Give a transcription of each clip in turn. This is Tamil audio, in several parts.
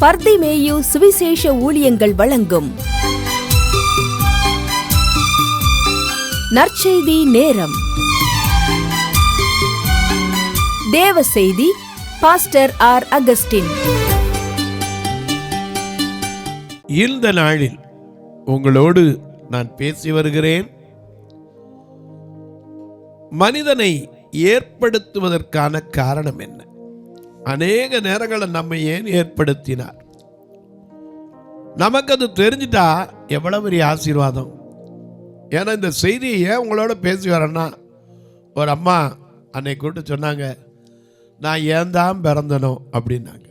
பர்திமேயு சுவிசேஷ ஊழியங்கள் வழங்கும் நற்செய்தி நேரம். தேவ செய்தி பாஸ்டர் ஆர். அகஸ்டின். இந்த நாளில் உங்களோடு நான் பேசி வருகிறேன். மனிதனை ஏற்படுத்துவதற்கான காரணம் என்ன? அநேக நேரங்களை நம்ம ஏன் ஏற்படுத்தினார்? நமக்கு அது தெரிஞ்சிட்டா எவ்வளவு பெரிய ஆசீர்வாதம். ஏன்னா இந்த செய்தியை ஏன் உங்களோட பேசி வரேன்னா, ஒரு அம்மா அன்னைக்கு கூப்பிட்டு சொன்னாங்க, நான் ஏன் தான் பிறந்தனோ அப்படின்னாங்க.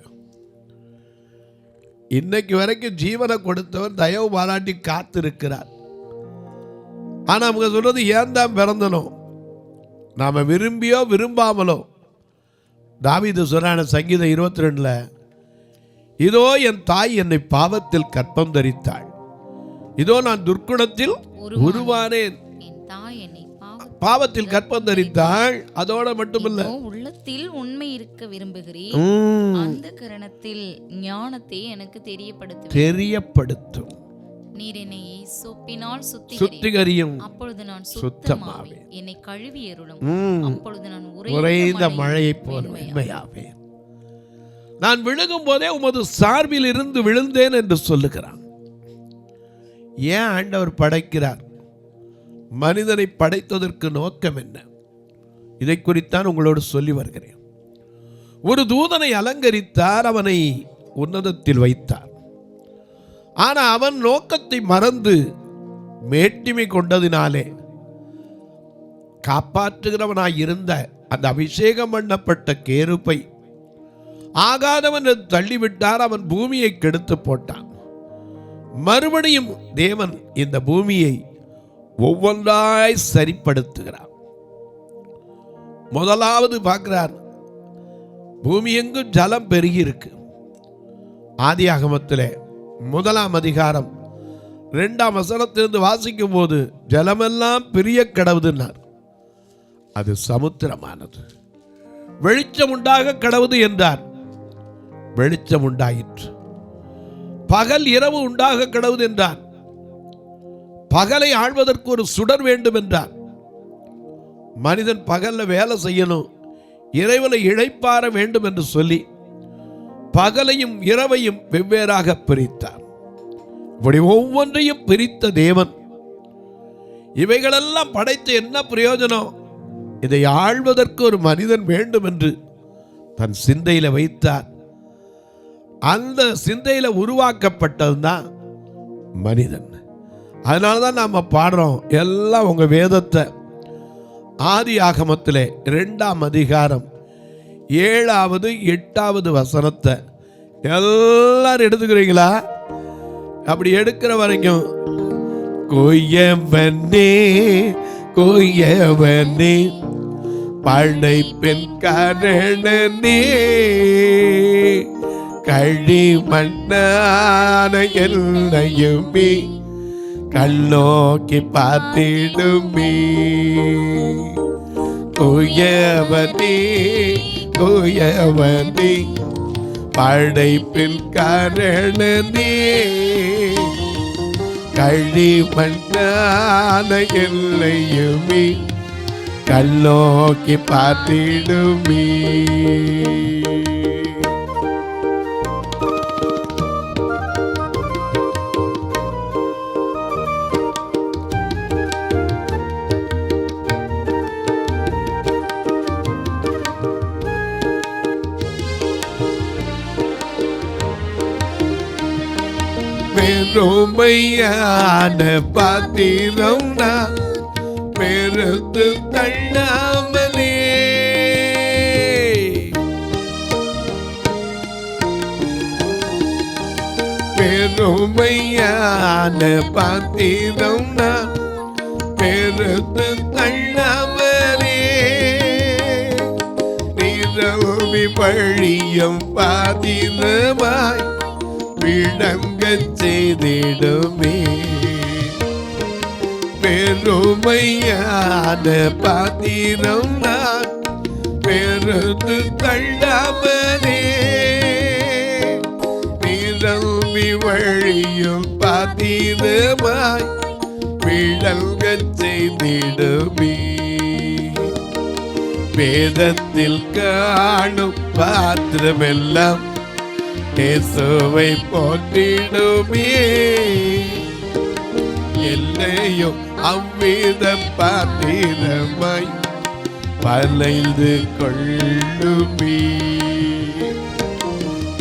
இன்னைக்கு வரைக்கும் ஜீவனை கொடுத்தவர் தயவு பாராட்டி காத்திருக்கிறார். ஆனால் அவங்க சொல்றது ஏன் தான் பிறந்தனோ, நாம் விரும்பியோ விரும்பாமலோ. தாவீது சொன்னான சங்கீதம் 22, இதோ என் தாய் என்னை பாவத்தில் கற்பம் தரித்தாள், இதோ நான் துர்க்குணத்தில் உருவானேன். பாவத்தில் கற்பம் தரித்தாள். அதோட மட்டுமல்ல, உள்ளத்தில் உண்மை இருக்க விரும்புகிறேன், அந்த கரணத்தில் ஞானத்தை எனக்கு தெரியப்படுத்தும். நீர் என்னை சோப்பினால் சுத்திகரியும், அப்பொழுது நான் சுத்தமாவேன். என்னை கழுவி அருளும், அப்பொழுது நான் உறைந்த மழையைப் போல வெண்மையாவேன். நான் விழுகும் போதே உமது சார்பில் இருந்து விழுந்தேன் என்று சொல்லுகிறான். ஏன் ஆண்டவர் படைக்கிறார்? மனிதனை படைத்ததற்கு நோக்கம் என்ன? இதை குறித்தான் உங்களோடு சொல்லி வருகிறேன். ஒரு தூதனை அலங்கரித்தார், அவனை உன்னதத்தில் வைத்தார். ஆனால் அவன் நோக்கத்தை மறந்து மேட்டிமை கொண்டதினாலே காப்பாற்றுகிறவனாய் இருந்த அந்த அபிஷேகம் பண்ணப்பட்ட கேருப்பை ஆகாதவன் தள்ளிவிட்டார். அவன் பூமியை கெடுத்து போட்டான். மறுபடியும் தேவன் இந்த பூமியை ஒவ்வொன்றாய் சரிப்படுத்துகிறார். முதலாவது பார்க்கிறார், பூமி எங்கும் ஜலம் பெருகி இருக்கு. ஆதியாகமத்திலே 1 அதிகாரம் 2 வசனத்திலிருந்து வாசிக்கும் போது, ஜலமெல்லாம் பிரிய கடவுதுன்னார். அது சமுத்திரமானது. வெளிச்சம் உண்டாக கடவுது என்றார், வெளிச்சம் உண்டாயிற்று. பகல் இரவு உண்டாக கடவுது என்றார், பகலை ஆள்வதற்கு ஒரு சுடர் வேண்டும் என்றார். மனிதன் பகல்ல வேலை செய்யணும், இரவுல இளைப்பாற வேண்டும் என்று சொல்லி பகலையும் இரவையும் வெவ்வேறாக பிரித்தார். இப்படி ஒவ்வொன்றையும் பிரித்த தேவன் இவைகளெல்லாம் படைத்து என்ன பிரயோஜனம்? இதை ஆள்வதற்கு ஒரு மனிதன் வேண்டும் என்று தன் சிந்தையில வைத்தார். அந்த சிந்தையில உருவாக்கப்பட்டதுதான் மனிதன். அதனாலதான் நாம பாடுறோம், எல்லாம் உங்க வேதத்தை ஆதியாகமத்திலே 2 அதிகாரம் 7, 8 வசனத்தை எல்லாரும் எடுத்துக்கிறீங்களா? அப்படி எடுக்கிற வரைக்கும், கொய்யவனே கொய்யவனே படைப்பின் காரணனே, கழி மண்ணான எல்லையுமே கண்ணோக்கி பார்த்திடுமே. கொய்யவனே கொய்யவனே படைப்பில் காரணனே, கழி மண்ணான எல்லையுமே கண்ணோக்கி பார்த்திடுமே. பெருமையான பாத்திரம் நான் பெருத்து தள்ளாமலே, பெருமையான பாத்திரம் நான் பெருத்து தள்ளாமலே, நிரவி வழியும் பாத்திரமாய் விளங்கச் செய்திடுமே. பெருமையான பாத்திரம் நான் பெருத்து தள்ளாமலே, நீ பாத்திரமாய் விளங்கச் செய்திடுமே. வேதத்தில் காணும் பாத்திரமெல்லாம் இயேசுவை போற்றிடுமே. எல்லையும் அவ்வித பாத்திரமாய் வளைந்து கொள்ளுமே.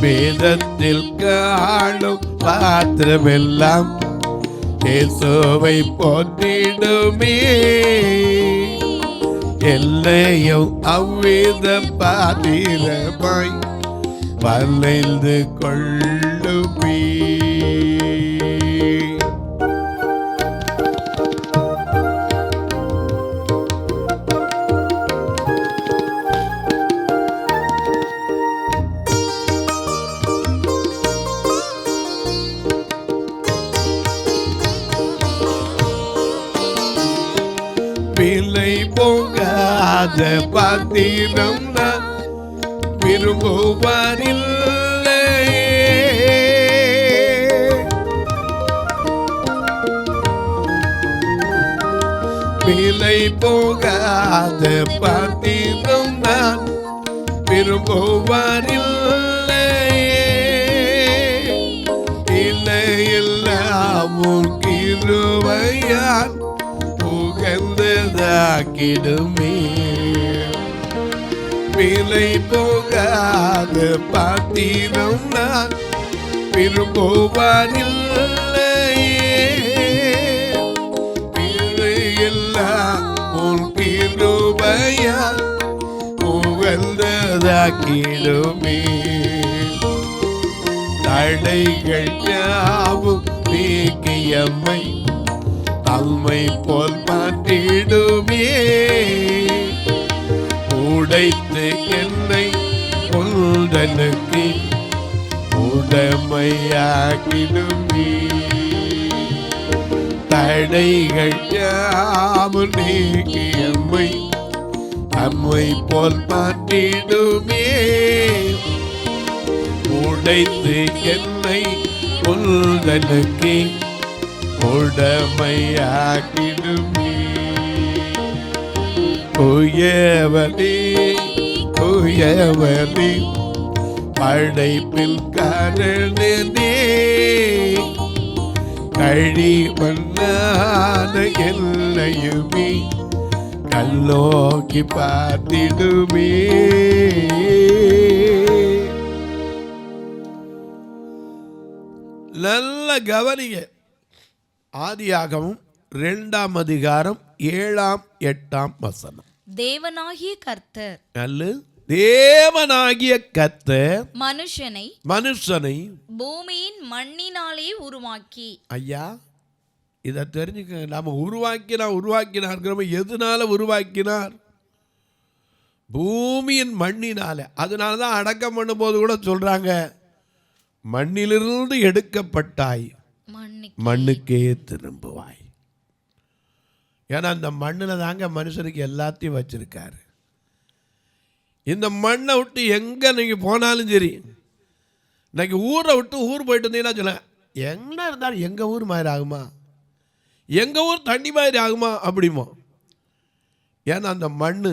வேதத்தில் காணும் பாத்திரமெல்லாம் இயேசுவை போற்றிடுமே. எல்லையும் அவ்வித பாத்திரமாய் வளைந்து கொள்ளுமே. விலை போகாத பாத்திரம் நான் விரும்புவாரில்லை. விலை போகாத பாத்திரம் நான் விரும்புவாரில்லை. இல்லையெல்லாம் கிருபையால் உகந்ததாக்கிடுமே. விலை போகாத பாத்திரம் நான் விரும்புவாரில்லை. இல்லையெல்லாம் உன் கிருபையால் உகந்ததாக்கிடுமே. தடைகள் யாவும் நீக்கியம்மை தம்மை போல் மாற்றிடுமே. உடைத்து என்னை உந்தனுக்கு உடமையாக்கிடுமே. தடைகள் யாவும் நீக்கியம்மை தம்மை போல் மாற்றிடுமே. உடைத்து என்னை உந்தனுக்கு உடமையாக்கிடுமே. குயவனே குயவனே படைப்பில் காரணனே. கழிவண்ணான எல்லையுமே கல்லோக்கி பார்த்திடுமே. நல்ல கவனிங்க. ஆதியாகமம் 2ஆம் அதிகாரம் 7ஆம் 8ஆம் வசனம். தேவனாகிய கர்த்தர் நல்ல தேவனாகிய கர்த்தர் மனுஷனை பூமியின் மண்ணினாலே உருவாக்கி. ஐயா இதை தெரிஞ்சுக்க. நாம உருவாக்கினார் எதனால உருவாக்கினார்? பூமியின் மண்ணினால. அதனால தான் அடக்கம் பண்ணும்போது கூட சொல்றாங்க, மண்ணிலிருந்து எடுக்கப்பட்டாய் மண்ணுக்கே திரும்புவாய். ஏன்னா அந்த மண்ணில் தாங்க மனுஷனுக்கு எல்லாத்தையும் வச்சிருக்காரு. இந்த மண்ணை விட்டு எங்கே நீங்கள் போனாலும் சரி, இன்னைக்கு ஊரை விட்டு ஊர் போயிட்டு இருந்தீங்கன்னா சொல்ல, எங்கே இருந்தாலும் எங்கள் ஊர் மாதிரி ஆகுமா, எங்கள் ஊர் தண்ணி மாதிரி ஆகுமா அப்படிமோ. ஏன்னா அந்த மண்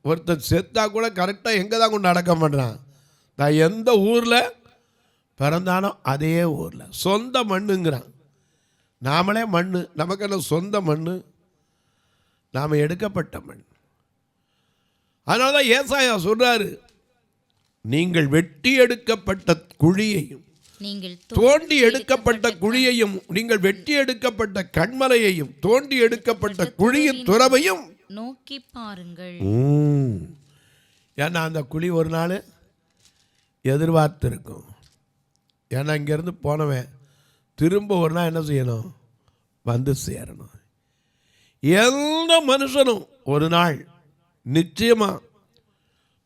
ஒருத்தன் செத்தா கூட கரெக்டாக எங்கே தான் கொண்டு அடக்கம் பண்ணுறான். நான் எந்த ஊரில் பிறந்தானோ அதே ஊரில் சொந்த மண்ணுங்கிறான். நாமளே மண், நமக்கு என்ன சொந்த மண், நாம் எடுக்கப்பட்ட மண். அதனால தான் ஏசாயா சொல்றாரு, நீங்கள் வெட்டி எடுக்கப்பட்ட குழியையும் தோண்டி எடுக்கப்பட்ட குழியையும், நீங்கள் வெட்டி எடுக்கப்பட்ட கண்மலையையும் தோண்டி எடுக்கப்பட்ட குழியின் துறவையும் நோக்கி பாருங்கள். ஏன்னா அந்த குழி ஒரு நாள் எதிர்பார்த்து இருக்கும். ஏன்னா இங்கேருந்து போனவன் திரும்ப ஒரு நாள் என்ன செய்யணும், வந்து சேரணும். எந்த மனுஷனும் ஒரு நாள் நிச்சயமா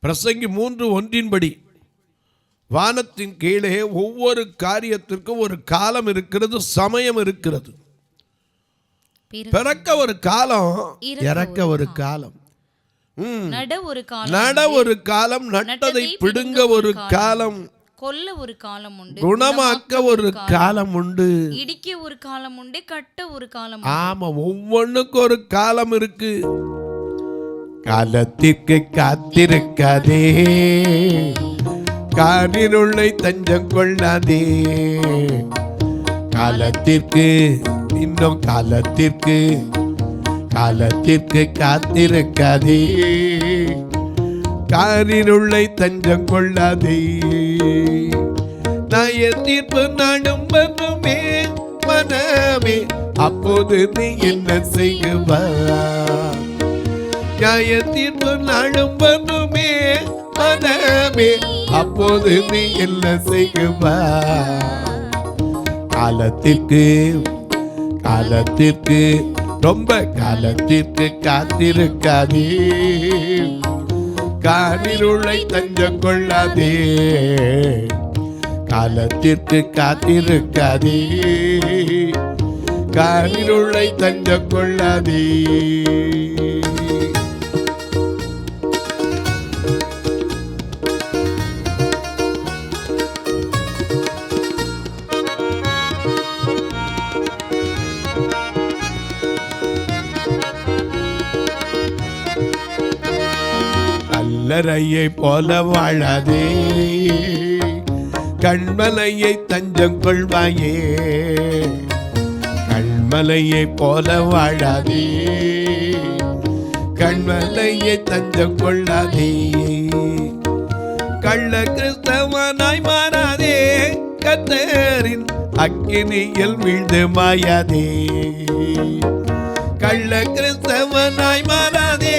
பிரசங்கி 3:1 வானத்தின் கீழே ஒவ்வொரு காரியத்திற்கும் ஒரு காலம் இருக்கிறது, சமயம் இருக்கிறது. பிறக்க ஒரு காலம், இறக்க ஒரு காலம், நட ஒரு காலம், நட்டதை பிடுங்க ஒரு காலம், கொல்ல ஒரு காலம் உண்டு, குணமாக்க ஒரு காலம் உண்டு, இடிக்க ஒரு காலம் உண்டு, கட்ட ஒரு காலம். ஆமா, ஒவ்வொன்றுக்கும் ஒரு காலம் இருக்கு. காலத்திற்கு காத்திருக்காதே, காரிருளை தஞ்சம் கொள்ளாதே. காலத்திற்கு, இன்னும் காலத்திற்கு காத்திருக்காதே, காரிருளை தஞ்சம் கொள்ளாதே. நாய தீர்ப்பு நாடும் மனமே மனமே, அப்போது நீ என்ன செய்வாய்? நியாய தீர்ப்பு நாடும் மனமே மனமே, அப்போது நீ என்ன செய்வாய்? காலத்திற்கு ரொம்ப காலத்திற்கு காத்திருக்காதே, காரிருளை தஞ்சம் கொள்ளாதே. காலத்திற்கு காத்திருக்காதே, காரிருளை தஞ்சம் கொள்ளாதே. கல்லறையை போல வாழாதே, கண்மலையை தஞ்சம் கொள்வாயே. கண்மலையை போல வாழாதே, கண்மலையை தஞ்சம் கொள்ளாதே. கள்ள கிறிஸ்தவனாய் மாறாதே, கர்த்தரின் அக்கினியில் வீழ்ந்து மாயாதே. கள்ள கிறிஸ்தவனாய் மாறாதே,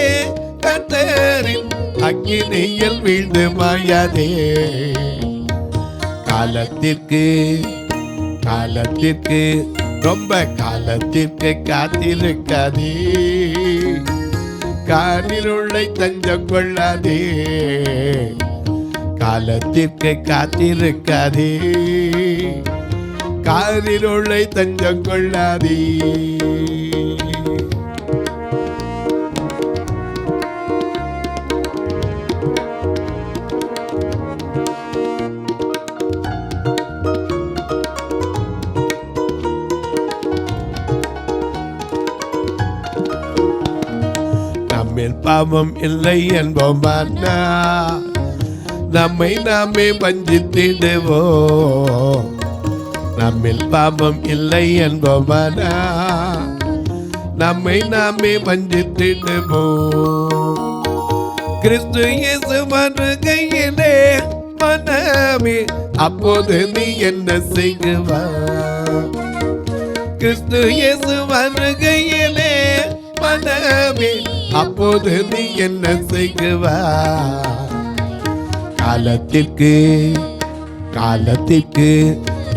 கர்த்தரின் அக்கினியில் வீழ்ந்து மாயாதே. காலத்திற்கு ரொம்ப காலத்திற்கு காத்திருக்காதே, காரிருளை தஞ்சம் கொள்ளாதே. காலத்திற்கு காத்திருக்காதே, காரிருளை தஞ்சம் கொள்ளாதே. நம்மில் பாவம் இல்லை என்போமானா, நம்மை நாமே வஞ்சித்திடுவோம். நம்மில் பாவம் இல்லை என்போமானா, நம்மை நாமே வஞ்சித்திடுவோம். கிறிஸ்து இயேசு வருகையிலே மனமே, அப்போது நீ என்ன செய்வாய்? கிறிஸ்து இயேசு வருகையிலே மனமே, அப்போது நீ என்ன செய்வாய்? காலத்திற்கு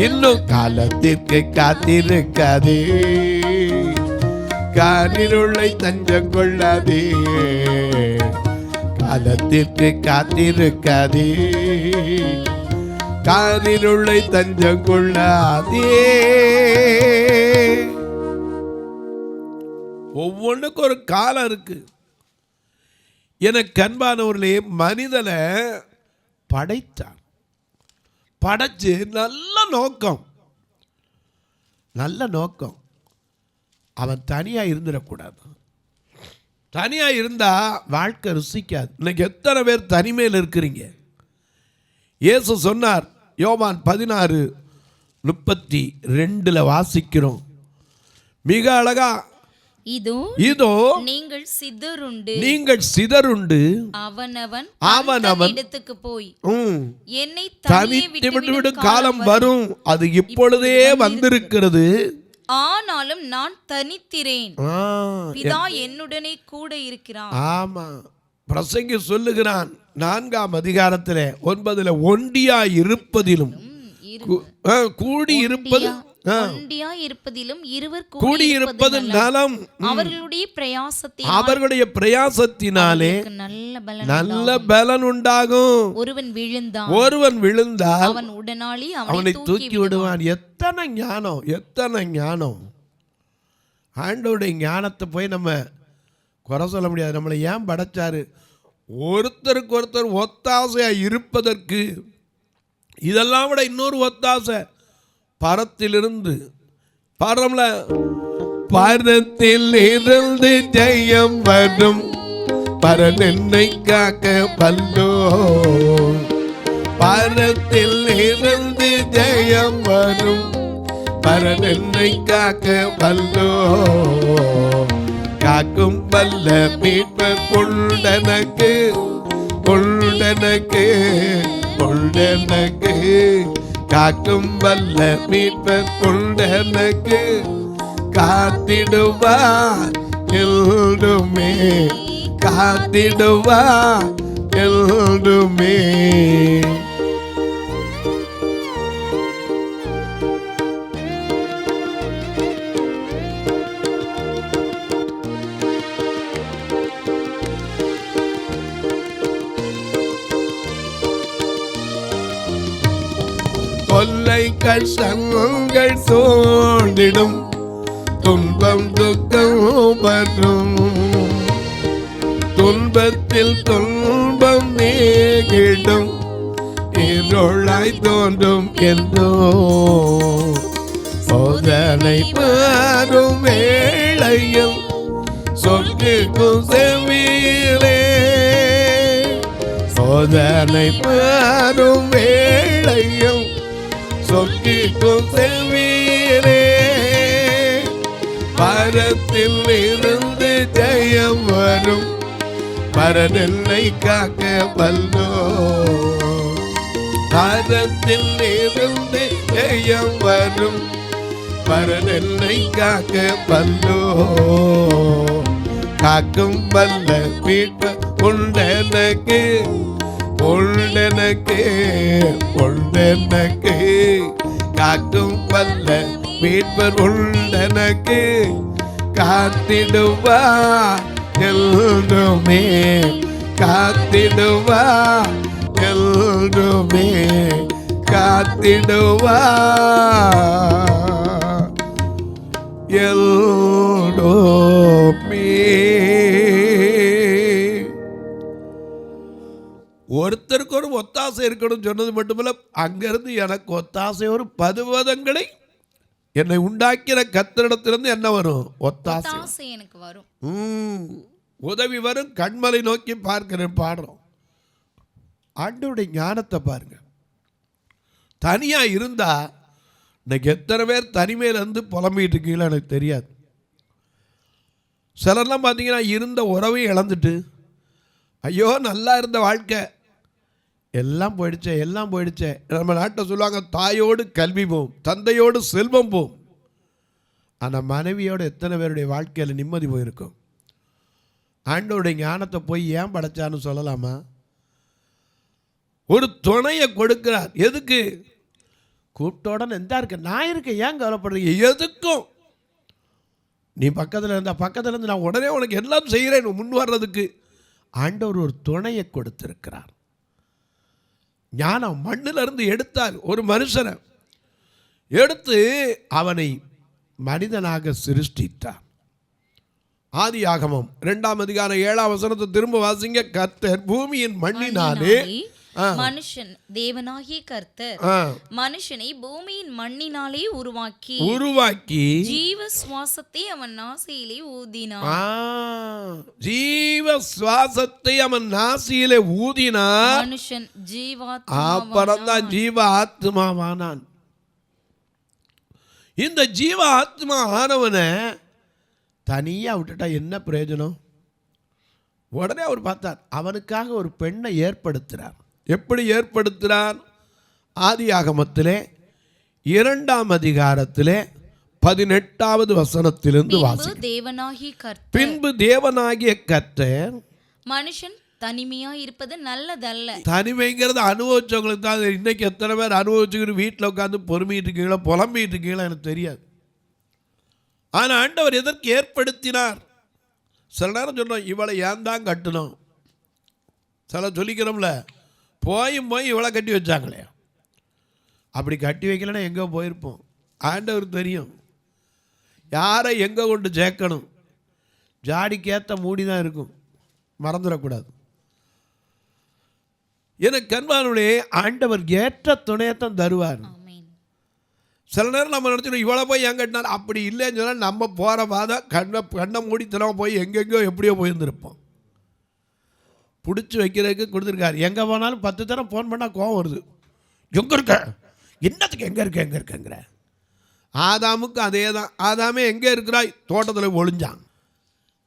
இன்னும் காலத்திற்கு காத்திருக்காதே, காரிருளை தஞ்சம் கொள்ளாதே. காலத்திற்கு காத்திருக்காதே, காரிருளை தஞ்சம் கொள்ளாதே. ஒவ்வொன்றுக்கும் ஒரு காலம் இருக்கு. எனக்கு அன்பானவர்களே, மனிதனை படைச்சார். படைச்சு நல்ல நோக்கம். அவன் தனியா இருந்துடக்கூடாது. தனியா இருந்தா வாழ்க்கை ருசிக்காது. இன்னைக்கு எத்தனை பேர் தனிமையில் இருக்கிறீங்க? இயேசு சொன்னார், யோவான் 16:32 வாசிக்கிறோம். மிக அழகா, இதோ நீங்கள் சிதறுண்டு அவனவன் இடத்துக்கு போய் என்னை தனித்து விட்டுவிடும் காலம் வரும், அது இப்பொழுதே வந்திருக்கிறது. ஆனாலும் நான் தனித்திரேன், பிதா என்னுடனே கூட இருக்கிறான். ஆமா, பிரசங்கி சொல்லுகிறான் 4ஆம் அதிகாரத்திலே 9 ஒண்டியா இருப்பதிலும் இருப்பதிலும் இருவர் கூடியிருப்பது நலம். அவர்களுடைய பிரயாசத்தினாலே நல்ல பலன் உண்டாகும். ஒருவன் விழுந்தால் அவன் உடனாளி அவனை தூக்கி விடுவான். எத்தனை ஞானம்! ஆண்டவருடைய ஞானத்தை போய் நம்ம குறை சொல்ல முடியாது. நம்மளை ஏன் படைச்சாரு? ஒருத்தருக்கு ஒருத்தர் ஒத்தாசையா இருப்பதற்கு இதெல்லாம் விட இன்னொரு ஒத்தாசை, பரத்திலிருந்து பாடுறோம்ல, பரத்தில் இருந்து ஜெயம் வரும், பரன் என்னை காக்க வல்லோ. பரத்தில் இருந்து ஜெயம் வரும், பரன் என்னை காக்க வல்லோ. காக்கும் வல்ல மீட்பர் உண்டனக்கு, உண்டனக்கு, உண்டனக்கு. காக்கும் வல்ல மீட்பர் உண்டனக்கு, காத்திடுவார் எல்லுமே, காத்திடுவார் எல்லுமே. கொல்லை கஷ்டங்கள் சூழ்ந்திடும், துன்பம் துக்கம் வரும், துன்பத்தில் துன்பம் நீங்கிடும், இருளாய் தோன்றும் என்றோ. சோதனை மாறும் வேளையில் சொற்கும் செவியிலே, சோதனை மாறும் வேளையில் சொற்கும் செவியிலே. பரத்தில் இருந்து ஜெயம் வரும், பரன் என்னை காக்க வல்லோ. பரத்தில் இருந்து ஜெயம் வரும், பரன் என்னை காக்க வல்லோ. காக்கும் வல்ல மீட்பர் உண்டனக்கு, உண்டனக்கு, உண்டனக்கு. காக்கும் வல்ல மீட்பர் உண்டனக்கு, காத்திடுவார் எல்லுமே, காத்திடுவார் எல்லுமே, காத்திடுவார் எல்லுமே. ஒருத்தருக்கு ஒரு ஒத்தாசை இருக்கணும் சொன்னது மட்டுமல்ல, அங்கிருந்து எனக்கு ஒத்தாசை ஒரு பதுவதங்களை என்னை உண்டாக்கிற கர்த்தரிடத்திலிருந்து என்ன வரும்? ஒத்தாசை எனக்கு வரும். உதவி வரும். கண்மலை நோக்கி பார்க்கிறேன் பாடுறோம். ஆண்டவருடைய ஞானத்தை பாருங்க. தனியா இருந்தா இன்னைக்கு எத்தனை பேர் தனிமையில இருந்து புலம்பிட்டு இருக்கீங்களோ எனக்கு தெரியாது. சிலர்லாம் பார்த்தீங்கன்னா இருந்த உறவையும் இழந்துட்டு, ஐயோ நல்லா இருந்த வாழ்க்கை எல்லாம் போயிடுச்சே, எல்லாம் போயிடுச்சே. நம்ம நாட்டை சொல்லுவாங்க, தாயோடு கல்வி போம், தந்தையோடு செல்வம் போம். ஆனால் மனைவியோடு எத்தனை பேருடைய வாழ்க்கையில் நிம்மதி போயிருக்கும்? ஆண்டவருடைய ஞானத்தை போய் ஏன் படைச்சான்னு சொல்லலாமா? ஒரு துணையை கொடுக்கிறார். எதுக்கு? கூப்பிட்டோட எந்தா இருக்க, நான் இருக்கேன், ஏன் கவலைப்படுறீங்க? எதுக்கும் நீ பக்கத்தில் இருந்தால் பக்கத்தில் இருந்து நான் உடனே உனக்கு எல்லாம் செய்கிறேன் முன் வர்றதுக்கு ஆண்டவர் ஒரு துணையை கொடுத்திருக்கிறார். ஞானம் மண்ணிலிருந்து எடுத்தார். ஒரு மனுஷனை எடுத்து அவனை மனிதனாக சிருஷ்டித்தார். ஆதியாகமம் 2ஆம் அதிகாரம் 7ஆம் வசனத்தை திரும்ப வாசிங்க. கர்த்தர் பூமியின் மண்ணினாலே, மனுஷன் தேவனாகிய கர்த்தர் மனுஷனை பூமியின் மண்ணினாலே உருவாக்கி ஜீவ சுவாசத்தை அவன் நாசியிலே ஊதினார். ஜீவ சுவாசத்தை அவன் நாசியிலே ஊதினார். மனுஷன் அப்புறம்தான் ஜீவ ஆத்மாவானான். இந்த ஜீவ ஆத்மா ஆனவனை தனியா விட்டுட்டா என்ன பிரயோஜனம்? உடனே அவர் பார்த்தார், அவனுக்காக ஒரு பெண்ணை ஏற்படுத்துகிறார். எப்படி ஏற்படுத்துகிறார்? ஆதியாகமத்திலே 2ஆம் அதிகாரத்திலே 18வது வசனத்திலிருந்து வாசிக்கிறோம். பின்பு தேவனாகிய கர்த்தர் மனுஷன் தனிமையா இருப்பது நல்லதல்ல. தனிமைங்கிறது அனுபவிச்சவங்களுக்கு தான். இன்னைக்கு எத்தனை பேர் அனுபவிச்சுக்கிட்டு வீட்டில் உட்காந்து பொறுமிட்டு இருக்கீங்களோ, புலம்பிட்டு இருக்கீங்களோ எனக்கு தெரியாது. ஆனால் ஆண்டவர் எதற்கு ஏற்படுத்தினார்? சில நேரம் சொன்னோம், இவளை ஏன் தான் கட்டணும். சில சொல்லிக்கிறோம்ல, போய் இவளை கட்டி வச்சாங்களே. அப்படி கட்டி வைக்கலன்னா எங்கே போயிருப்போம்? ஆண்டவர் தெரியும் யாரை எங்கே கொண்டு சேர்க்கணும். ஜாடிக்கேற்ற மூடி தான் இருக்கும், மறந்துடக்கூடாது. எனக்கு அன்பானவர்களே, ஆண்டவர் ஏற்ற துணையத்தான் தருவார். ஆமென். சில நேரம் நம்ம நினச்சிடும் இவ்வளோ போய் ஏன் கட்டினார், அப்படி இல்லைன்னு சொன்னால் நம்ம போகிற பாதை கண்ணை மூடித்தனமாக போய் எங்கெங்கோ எப்படியோ போயிருந்துருப்போம். பிடிச்சி வைக்கிறதுக்கு கொடுத்துருக்காரு. எங்கே போனாலும் 10 தரம் ஃபோன் பண்ணால் கோவம் வருது. எங்கே இருக்க, என்னத்துக்கு எங்கே இருக்கேங்கிற. ஆதாமுக்கு அதே தான். ஆதாமே எங்கே இருக்கிறாய், தோட்டத்தில் ஒளிஞ்சான்.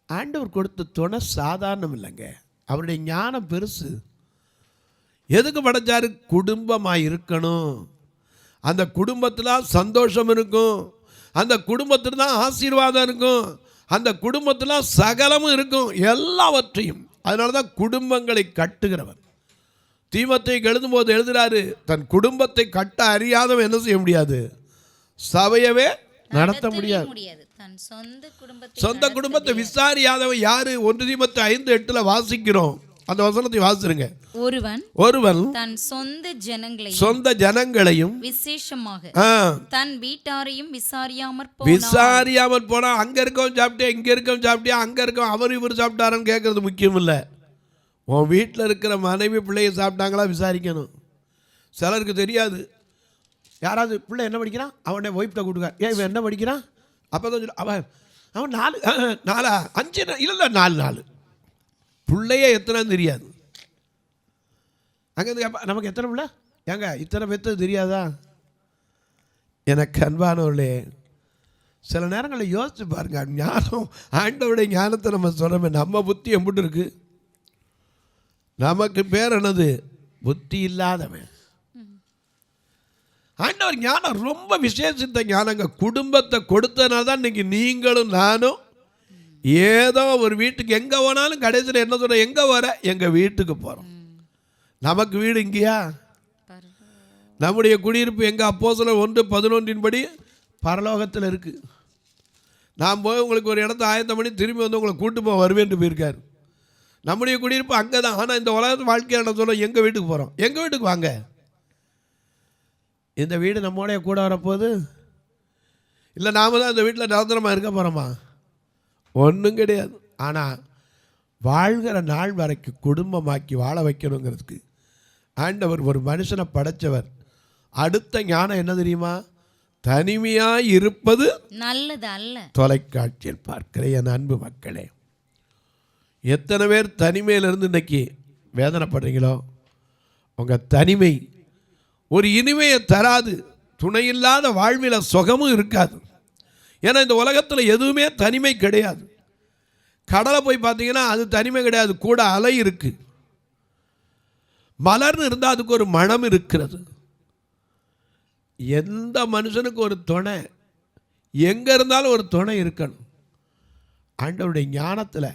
ஆண்டவர் கொடுத்த துணை சாதாரணம் இல்லைங்க, அவருடைய ஞானம் பெருசு. எதுக்கு படைச்சாரு? குடும்பமாக இருக்கணும். அந்த குடும்பத்தில் சந்தோஷம் இருக்கும், அந்த குடும்பத்தில் தான் ஆசீர்வாதம் இருக்கும், அந்த குடும்பத்தில் சகலமும் இருக்கும், எல்லாவற்றையும். அதனால தான் குடும்பங்களை கட்டுகிறவன். தீமோத்தேயுக்கு எழுதும்போது எழுதுகிறாரு, தன் குடும்பத்தை கட்ட அறியாதவன் என்ன செய்ய முடியாது, சபையவே நடத்த முடியாது. தன் சொந்த குடும்பத்தை விசாரியாதவன் யாரு? 1 தீமோத்தேயு 5:8 வாசிக்கிறோம். அந்த வசனத்தை வாசிருங்க. ஒருவன் தன் சொந்த ஜனங்களையும் விசேஷமாக தன் வீட்டாரையும் விசாரியாமற் போனா, அங்க இருக்கவும் சாப்பிட்டியா, இங்க இருக்கவும் சாப்பிட்டியா, அங்க இருக்கவும் அவர் இவர் சாப்பிட்டாருன்னு கேட்கறது முக்கியம் இல்லை. உன் வீட்டில் இருக்கிற மனைவி பிள்ளைய சாப்பிட்டாங்களா விசாரிக்கணும். சிலருக்கு தெரியாது. யாராவது பிள்ளை என்ன படிக்கிறான், அவனே ஒய்ஃப்ட கூட்டுக்கார், ஏன் இவன் என்ன படிக்கிறான், அப்போ தான் சொல்லு அவன் 4 5 இல்லை 4 பிள்ளையே எத்தனைன்னு தெரியாது. அங்கே நமக்கு எத்தனை பிள்ளை ஏங்க இத்தனை பெற்றது தெரியாதா? எனக்கு அன்பானவர்களே, சில நேரங்களில் யோசிச்சு பாருங்க. ஞானம், ஆண்டவருடைய ஞானத்தை நம்ம சொல்கிறோமே, நம்ம புத்தி எம்பிட்டு இருக்கு. நமக்கு பேர் என்னது, புத்தி இல்லாதவன். ஆண்டவர் ஞானம் ரொம்ப விசேஷித்த ஞானங்க. குடும்பத்தை கொடுத்தனால தான் இன்னைக்கு நீங்களும் நானும் ஏதோ ஒரு வீட்டுக்கு எங்கே போனாலும் கடைசியில் என்ன சொல்ற, எங்கே வர, எங்கள் வீட்டுக்கு போகிறோம். நமக்கு வீடு இங்கேயா? நம்முடைய குடியிருப்பு எங்கள் அப்போஸ்தலர் 1:11 படி பரலோகத்தில் இருக்குது. நான் போய் உங்களுக்கு ஒரு இடத்த ஆயத்தம் பண்ணி திரும்பி வந்து உங்களை கூட்டு போக வருவேன்ட்டு போயிருக்காரு. நம்முடைய குடியிருப்பு அங்கே தான். ஆனால் இந்த உலகத்து வாழ்க்கையை என்ன சொல்கிறோம், எங்கள் வீட்டுக்கு போகிறோம். எங்கள் வீட்டுக்கு வாங்க. இந்த வீடு நம்மோடைய கூட வரப்போகுது இல்லை நாம தான் இந்த வீட்டில் நிரந்தரமாக இருக்க போகிறோமா? ஒன்றும் கிடையாது. ஆனால் வாழ்கிற நாள் வரைக்கும் குடும்பமாக்கி வாழ வைக்கணுங்கிறதுக்கு ஆண்டவர் ஒரு மனுஷனை படைத்தவர். அடுத்த ஞானம் என்ன தெரியுமா? தனிமையாக இருப்பது நல்லது அல்ல. தொலைக்காட்சியில் பார்க்கிற என் அன்பு மக்களே, எத்தனை பேர் தனிமையிலிருந்து இன்னைக்கு வேதனைப்படுறீங்களோ? உங்கள் தனிமை ஒரு இனிமையை தராது. துணையில்லாத வாழ்வில் சுகமும் இருக்காது. ஏன்னா இந்த உலகத்தில் எதுவுமே தனிமை கிடையாது. கடலை போய் பார்த்தீங்கன்னா அது தனிமை கிடையாது, கூட அலை இருக்கு. மலர்னு இருந்தால் அதுக்கு ஒரு மனம் இருக்கிறது. எந்த மனுஷனுக்கு ஒரு துணை, எங்கே இருந்தாலும் ஒரு துணை இருக்கணும். ஆண்டவருடைய ஞானத்தில்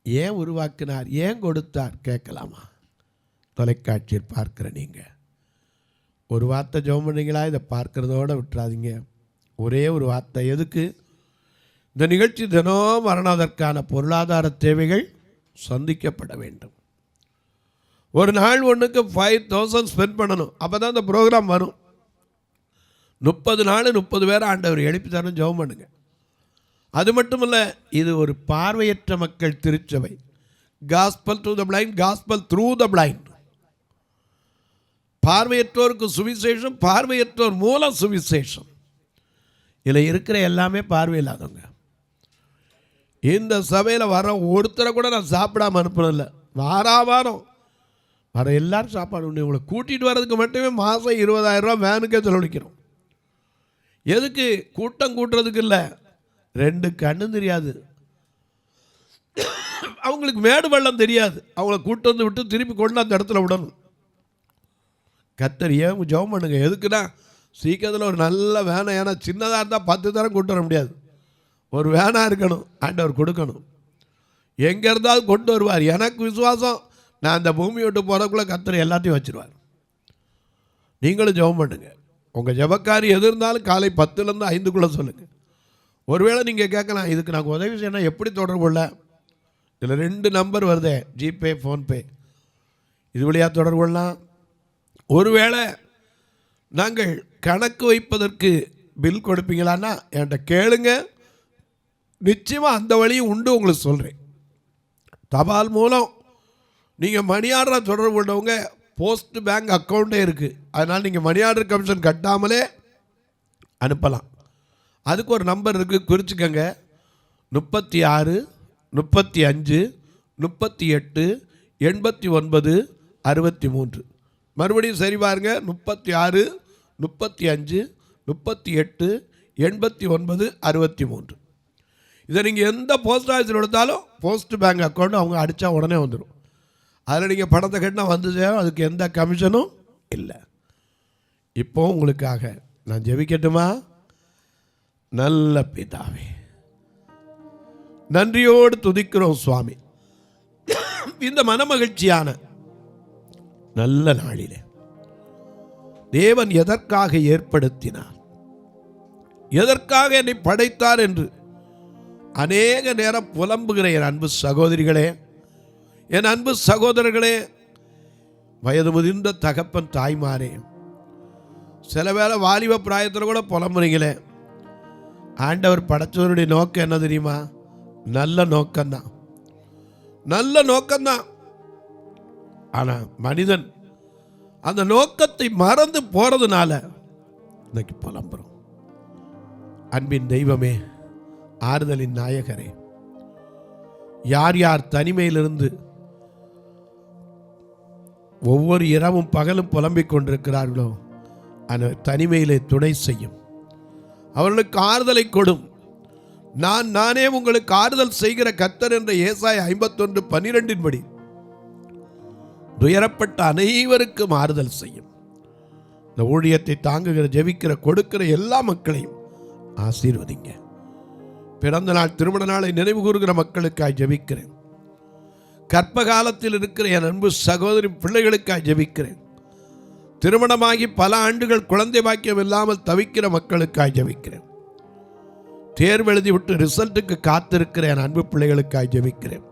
ஏன் உருவாக்கினார், ஏன் கொடுத்தார் கேட்கலாமா? தொலைக்காட்சியில் பார்க்குற நீங்கள் ஒரு வார்த்தை ஜெபம் பண்ணீங்களா? இதை பார்க்குறதோடு விட்டுறாதீங்க. ஒரே ஒரு வார்த்தை. எதுக்கு? இந்த நிகழ்ச்சி தினம் வரணுவதற்கான பொருளாதார தேவைகள் சந்திக்கப்பட வேண்டும். ஒரு நாள் ஒன்றுக்கு 5000 ஸ்பெண்ட் பண்ணணும். அப்போ தான் இந்த ப்ரோக்ராம் வரும். 30 நாள் 30 பேர் ஆண்டவர் எழுப்பி தரணும். ஜெபம் பண்ணுங்க. அது மட்டும் இல்லை, இது ஒரு பார்வையற்ற மக்கள் திருச்சபை. Gospel to the blind, gospel through the blind. பார்வையற்றோருக்கு சுவிசேஷம், பார்வையற்றோர் மூலம் சுவிசேஷம். இதில் இருக்கிற எல்லாமே பார்வையில்லாதவங்க. இந்த சபையில் வர ஒருத்தரை கூட நான் சாப்பிடாம அனுப்புனதில்ல. வாரம் வர எல்லாரும் சாப்பாடு உண்டு. இவங்களை கூட்டிகிட்டு வர்றதுக்கு மட்டுமே மாதம் 20,000 ரூபா வேனுக்கே செலவழிக்கிறோம். எதுக்கு? கூட்டம் கூட்டுறதுக்கு இல்லை. 2 கண்ணும் தெரியாது, அவங்களுக்கு மேடு பள்ளம் தெரியாது. அவங்கள கூட்டு வந்து விட்டு திருப்பி கொண்டு அந்த இடத்துல விடணும். கர்த்தர் ஏன் ஜெபம் பண்ணுங்க. எதுக்குன்னா சீக்கிரத்தில் ஒரு நல்ல வேனை. ஏன்னா சின்னதாக இருந்தால் 10 தரம் கூட்டு வர முடியாது. ஒரு வேனாக இருக்கணும், ஆண்டவர் கொடுக்கணும். எங்கே இருந்தாலும் கொண்டு வருவார். எனக்கு விசுவாசம், நான் அந்த பூமி விட்டு போகிறக்குள்ளே கர்த்தர் எல்லாத்தையும் வச்சுருவார். நீங்களும் ஜெபம் பண்ணுங்க. உங்கள் ஜெபக்காரி எது இருந்தாலும் காலை 10லேருந்து 5க்குள்ளே சொல்லுங்கள். ஒருவேளை நீங்கள் கேட்கலாம், இதுக்கு நாங்கள் உதவி செய்யணும், எப்படி தொடர்பு கொள்ள? இதில் 2 நம்பர் வருதே, ஜிபே, ஃபோன்பே. இது வழியாக தொடர்பு கொள்ளலாம். ஒருவேளை நாங்கள் கணக்கு வைப்பதற்கு பில் கொடுப்பீங்களான்னா என்கிட்ட கேளுங்க, நிச்சயமாக அந்த வழியும் உண்டு. உங்களுக்கு சொல்கிறேன். தபால் மூலம் நீங்கள் மணி ஆர்டரை தொடர்பு கொண்டவங்க போஸ்ட் பேங்க் அக்கௌண்ட்டே இருக்குது, அதனால் நீங்கள் மணி ஆர்டர் கமிஷன் கட்டாமலே அனுப்பலாம். அதுக்கு ஒரு நம்பர் இருக்குது, குறிச்சிக்கங்க. 36 35 38 89 63. மறுபடியும் சரி பாருங்க, 36 35 38 89 63. இதை நீங்கள் எந்த போஸ்ட் ஆஃபீஸில் எடுத்தாலும் போஸ்ட் பேங்க் அக்கௌண்ட் அவங்க அடித்தா உடனே வந்துடும். அதில் நீங்கள் பணத்தை கட்டினா வந்து சேரும், அதுக்கு எந்த கமிஷனும் இல்லை. இப்போ உங்களுக்காக நான் ஜெபிக்கட்டுமா? நல்ல பிதாவே, நன்றியோடு துதிக்கிறோம் சுவாமி. இந்த மனமகிழ்ச்சியான நல்ல நாளிலே தேவன் எதற்காக ஏற்படுத்தினார், எதற்காக என்னை படைத்தார் என்று அநேக நேரம் புலம்புகிற என் அன்பு சகோதரிகளே, என் அன்பு சகோதரர்களே, வயது முதிர்ந்த தகப்பன் தாய்மாரே, சில வேளை வாலிப பிராயத்தில் கூட புலம்புறீங்களே. ஆண்டவர் படைச்சவருடைய நோக்கம் என்ன தெரியுமா? நல்ல நோக்கம்தான், நல்ல நோக்கம்தான். ஆனால் மனிதன் அந்த நோக்கத்தை மறந்து போறதுனால இன்னைக்கு புலம்புறோம். அன்பின் தெய்வமே, ஆறுதலின் நாயகரே, யார் யார் தனிமையிலிருந்து ஒவ்வொரு இரவும் பகலும் புலம்பிக் கொண்டிருக்கிறார்களோ அந்த தனிமையிலே துணை செய்யும், அவர்களுக்கு ஆறுதலை கொடும். நானே உங்களுக்கு ஆறுதல் செய்கிற கர்த்தர் என்ற ஏசாயா 51:12 படி துயரப்பட்ட அனைவருக்கும் ஆறுதல் செய்யும். இந்த ஊழியத்தை தாங்குகிற, ஜெபிக்கிற, கொடுக்கிற எல்லா மக்களையும் ஆசீர்வதிங்க. பிறந்த நாள், திருமண நாளை நினைவு கூறுகிற மக்களுக்காய் ஜெபிக்கிறேன். கற்ப காலத்தில் இருக்கிற என் அன்பு சகோதரி பிள்ளைகளுக்காய் ஜெபிக்கிறேன். திருமணமாகி பல ஆண்டுகள் குழந்தை பாக்கியம் இல்லாமல் தவிக்கிற மக்களுக்காய் ஜெபிக்கிறேன். தேர்வு எழுதி விட்டு ரிசல்ட்டுக்கு காத்திருக்கிற என் அன்பு பிள்ளைகளுக்காய் ஜெபிக்கிறேன்.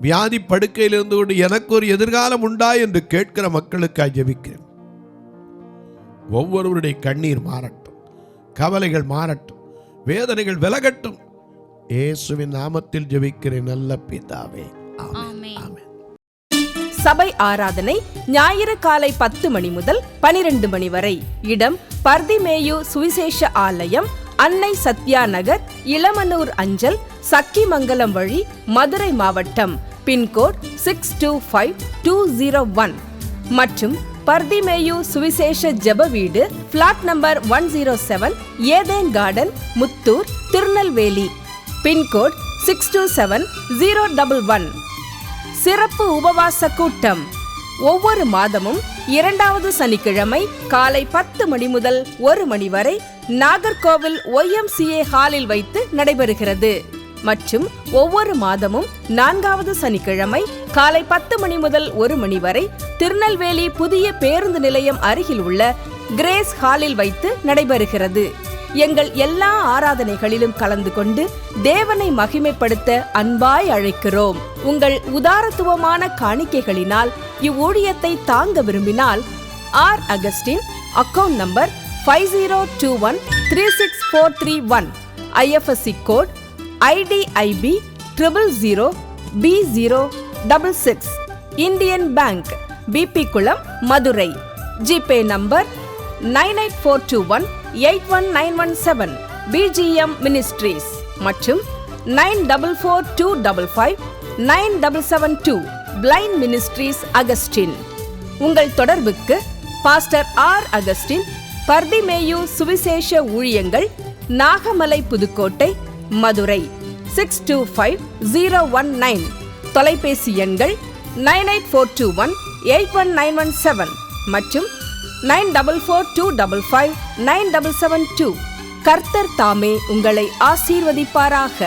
வியாதி படுக்கையில் இருந்து கொண்டு எனக்கு ஒரு எதிர்காலம் உண்டா என்று கேட்கிற மக்களுக்காய் ஜெபிக்கிறேன். ஒவ்வொருவருடைய கண்ணீர் மாறட்டும், கவலைகள் மாறட்டும், வேதனைகள் விலகட்டும். இயேசுவின் நாமத்தில் ஜெபிக்கிறேன் நல்ல பிதாவே, ஆமென், ஆமென். சபை ஆராதனை ஞாயிறு காலை 10 மணி முதல் 12 மணி வரை. இடம் பர்திமேயு சுவிசேஷ ஆலயம், அன்னை சத்யா நகர், இளமனூர் அஞ்சல், சக்கிமங்கலம் வழி, மதுரை மாவட்டம். பின்கோட் 625201 மற்றும் பர்திமேயு சுவிசேஷ ஜெப வீடு, plot number 107, Eden garden, Muthur, Tirunelveli. Pin code 627011. சிறப்பு உபவாச கூட்டம் ஒவ்வொரு மாதமும் 2வது சனிக்கிழமை காலை 10 மணி முதல் 1 மணி வரை நாகர்கோவில் YMCA ஹாலில் வைத்து நடைபெறுகிறது. மற்றும் ஒவ்வொரு மாதமும் 4வது சனிக்கிழமை காலை 10 மணி முதல் 1 மணி வரை திருநெல்வேலி புதிய பேருந்து நிலையம் அருகில் உள்ள கிரேஸ் ஹாலில் வைத்து நடைபெறுகிறது. எங்கள் எல்லா ஆராதனைகளிலும் கலந்து கொண்டு தேவனை மகிமைப்படுத்த அன்பாய் அழைக்கிறோம். உங்கள் உதாரத்துவமான காணிக்கைகளினால் இவ்வூழியத்தை தாங்க விரும்பினால் R Augustine, account number 5021364331, IFSC code IDIB 000B066, Indian bank, BP Kulam, Madurai. GPay number 9842181917, BGM ministries மற்றும் 9442559772, பிளைண்ட் மினிஸ்ட்ரீஸ் அகஸ்டின். உங்கள் தொடர்புக்கு பாஸ்டர் ஆர் அகஸ்டின், பர்திமேயு சுவிசேஷ ஊழியங்கள், நாகமலை, புதுக்கோட்டை, மதுரை 625019. தொலைபேசி எண்கள் 9842181917 மற்றும் 9442559772. கர்த்தர் தாமே உங்களை ஆசீர்வதிப்பாராக.